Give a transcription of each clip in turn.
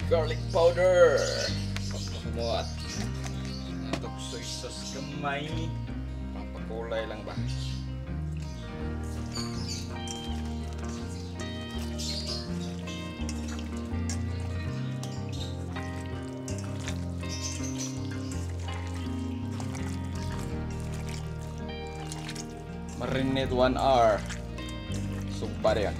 garlic powder. Papakumot. Ito soy sauce gamay. Papakulay lang ba? Marinate 1 hour. Sumpah dia.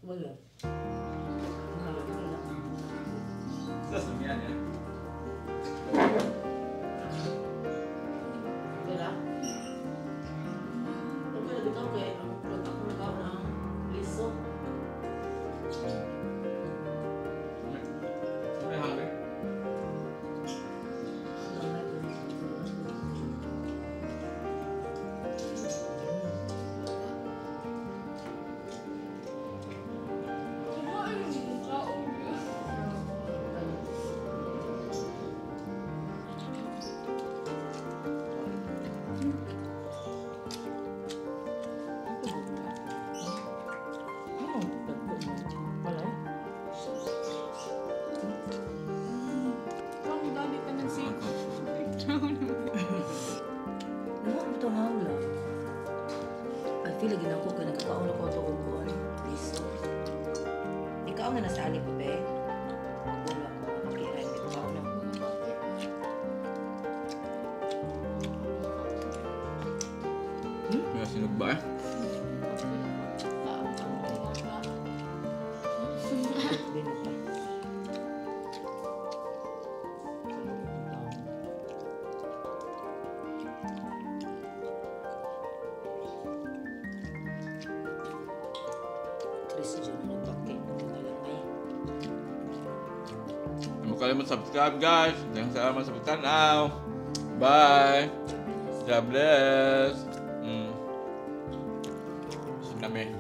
Wala. Sasamihan ya. Wala. Huwag ka nagitaw kaya ang product ko nagawa ng liso. May hungry? Lagi na ako kaya nagkakaon ako ito kung buwan. Liso. Ikaw nga nasa alip ko, be. Wala ko. Makiray. Ikaw na. May sinugba eh. Huwag kalimut subscribe guys. Jangan salah masuk channel. Bye. God bless. Sinami.